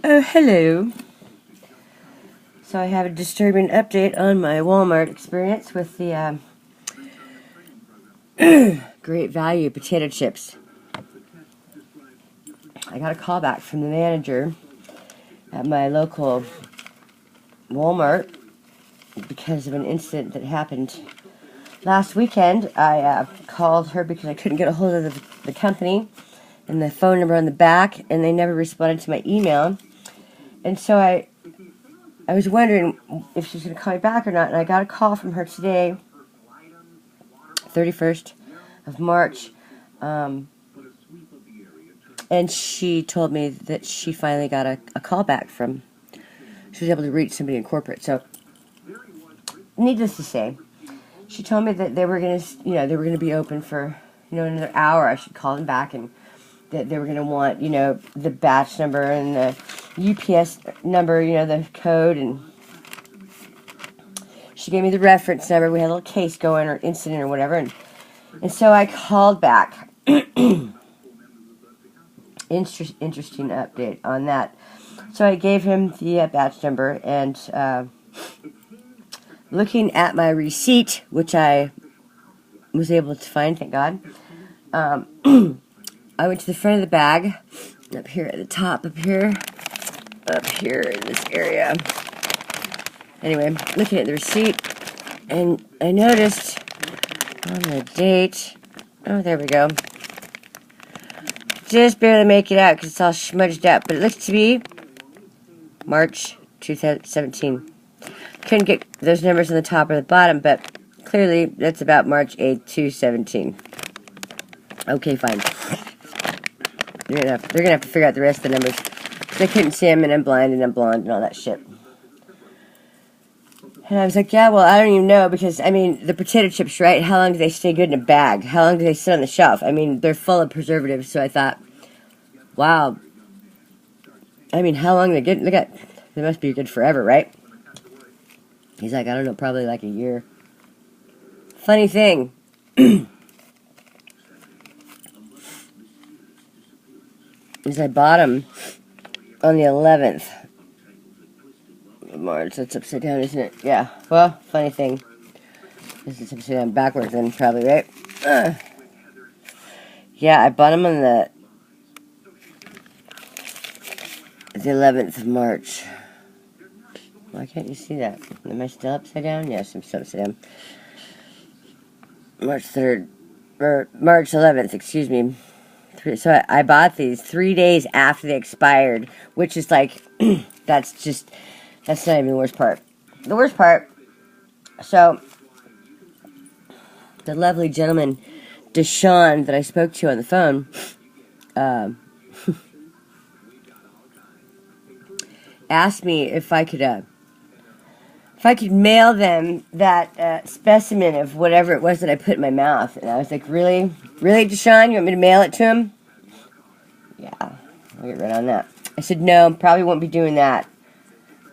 Oh, hello. So I have a disturbing update on my Walmart experience with the Great Value potato chips. I got a call back from the manager at my local Walmart because of an incident that happened last weekend. I called her because I couldn't get a hold of the company and the phone number on the back, and they never responded to my email. And so I was wondering if she was going to call me back or not, and I got a call from her today, 31st of March, and she told me that she finally got a call back from, she was able to reach somebody in corporate. So, needless to say, she told me that they were going to, they were going to be open for, another hour. I should call them back, and that they were going to want, the batch number and the UPS number, the code, and she gave me the reference number. We had a little case going, or incident, or whatever, and so I called back. Interesting update on that. So I gave him the batch number, and looking at my receipt, which I was able to find, thank God, I went to the front of the bag, up here at the top, up here in this area. Anyway, looking at the receipt, and I noticed on the date, oh, there we go. Just barely make it out because it's all smudged up, but it looks to be March 2017. Couldn't get those numbers on the top or the bottom, but clearly that's about March 8th, 2017. Okay, fine. They're gonna have to figure out the rest of the numbers. They couldn't see them, and I'm blind, and I'm blonde, and all that shit. And I was like, yeah, well, I don't even know, because, the potato chips, right? How long do they stay good in a bag? How long do they sit on the shelf? They're full of preservatives, so I thought, wow. How long are they good? Look at, they must be good forever, right? He's like, I don't know, probably like a year. Funny thing. is I bought them on the 11th of March. That's upside down, isn't it? Yeah. Well, funny thing. This is upside down backwards then, probably, right? Yeah, I bought them on the 11th of March. Why can't you see that? Am I still upside down? Yes, I'm still upside down. March 3rd. Or March 11th, excuse me. So I bought these 3 days after they expired, which is like, that's not even the worst part. The worst part, so, the lovely gentleman, Dashon, that I spoke to on the phone, asked me if I could mail them that specimen of whatever it was that I put in my mouth. And I was like, really? Really, Dashon? You want me to mail it to him? Yeah, I'll get right on that. I said, no, probably won't be doing that.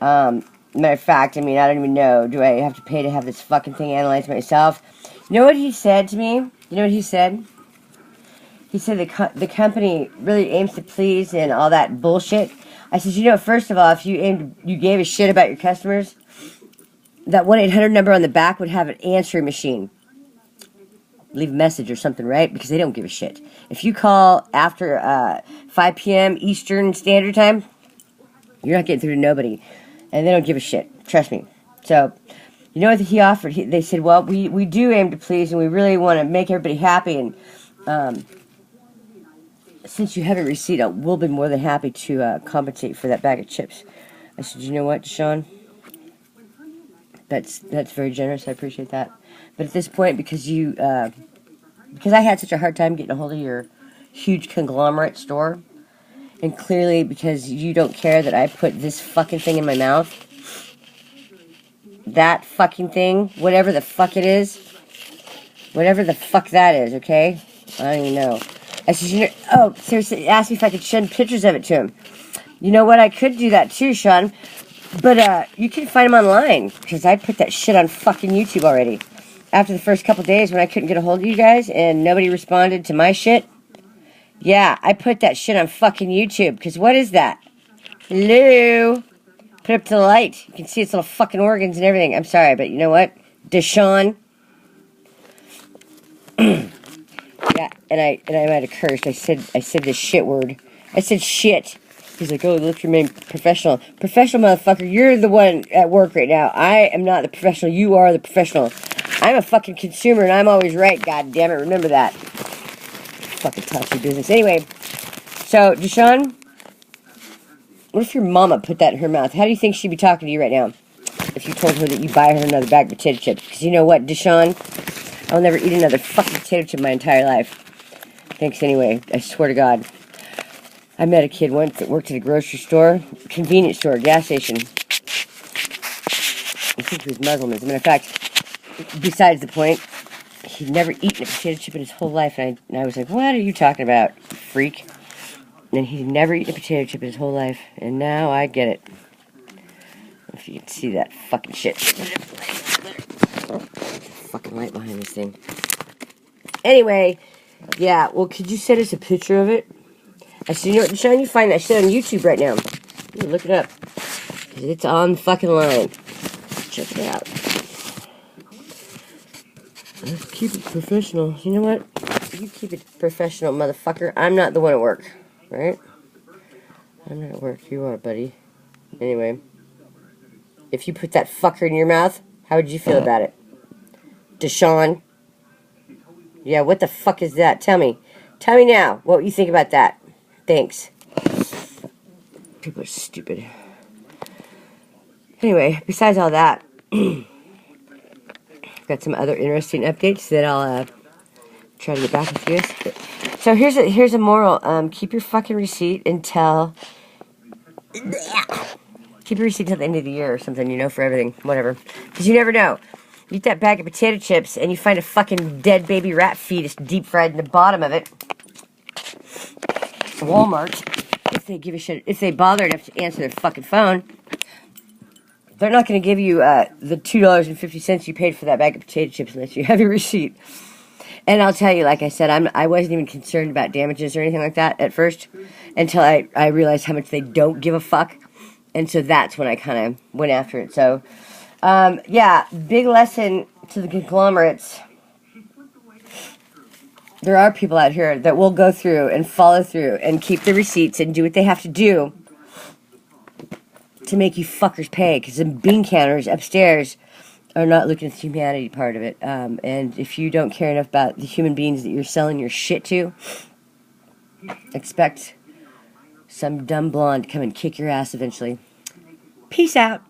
Matter of fact, I don't even know. Do I have to pay to have this fucking thing analyzed myself? You know what he said to me? You know what he said? He said the company really aims to please and all that bullshit. I said, first of all, if you gave a shit about your customers, that 1-800 number on the back would have an answering machine. Leave a message or something, right? Because they don't give a shit. If you call after 5 p.m. Eastern Standard Time, you're not getting through to nobody. And they don't give a shit. Trust me. So, you know what he offered? They said, well, we do aim to please, and we really want to make everybody happy. And since you have a receipt, we'll be more than happy to compensate for that bag of chips. I said, you know what, Dashon? That's very generous. I appreciate that. But at this point, because I had such a hard time getting a hold of your huge conglomerate store, and clearly because you don't care that I put this fucking thing in my mouth, that fucking thing, whatever the fuck it is, whatever the fuck that is, okay? I don't even know. I said, oh, seriously, asked me if I could send pictures of it to him. You know what? I could do that too, Sean. But, you can find them online, because I put that shit on fucking YouTube already. After the first couple days when I couldn't get a hold of you guys, and nobody responded to my shit, yeah, I put that shit on fucking YouTube, because what is that? Hello. Put it up to the light. You can see its little fucking organs and everything. I'm sorry, but you know what? Dashon. Yeah, and I might have cursed. I said this shit word. I said shit. He's like, oh, let's remain professional. Professional, motherfucker. You're the one at work right now. I am not the professional. You are the professional. I'm a fucking consumer, and I'm always right. God damn it. Remember that. Fucking toxic business. Anyway, so, Dashon, what if your mama put that in her mouth? How do you think she'd be talking to you right now if you told her that you buy her another bag of potato chips? Because you know what, Dashon? I'll never eat another fucking potato chip in my entire life. Thanks anyway. I swear to God. I met a kid once that worked at a grocery store, convenience store, gas station. I think he was Muslim. As a matter of fact, besides the point, he'd never eaten a potato chip in his whole life. And I was like, what are you talking about, freak? And he'd never eaten a potato chip in his whole life. And now I get it. If you can see that fucking shit. Fucking light behind this thing. Anyway, yeah, well, could you send us a picture of it? I said, you know what, Dashon, you find that shit on YouTube right now. You look it up. Because it's on fucking line. Check it out. Let's keep it professional. You know what? You keep it professional, motherfucker. I'm not the one at work. Right? I'm not at work. You are, buddy. Anyway. If you put that fucker in your mouth, how would you feel about it? Dashon? Yeah, what the fuck is that? Tell me. Tell me now what you think about that. Thanks. People are stupid. Anyway, besides all that, I've got some other interesting updates that I'll try to get back with you. So here's a moral. Keep your fucking receipt until... Keep your receipt until the end of the year or something, you know, for everything. Whatever. Because you never know. You eat that bag of potato chips and you find a fucking dead baby rat fetus deep fried in the bottom of it. Walmart, if they give a shit, if they bother enough to answer their fucking phone, they're not going to give you the $2.50 you paid for that bag of potato chips unless you have your receipt. And I'll tell you, like I said, I wasn't even concerned about damages or anything like that at first until I realized how much they don't give a fuck. And so that's when I kind of went after it. So, yeah, big lesson to the conglomerates. There are people out here that will go through and follow through and keep the receipts and do what they have to do to make you fuckers pay. Because the bean counters upstairs are not looking at the humanity part of it. And if you don't care enough about the human beings that you're selling your shit to, expect some dumb blonde to come and kick your ass eventually. Peace out.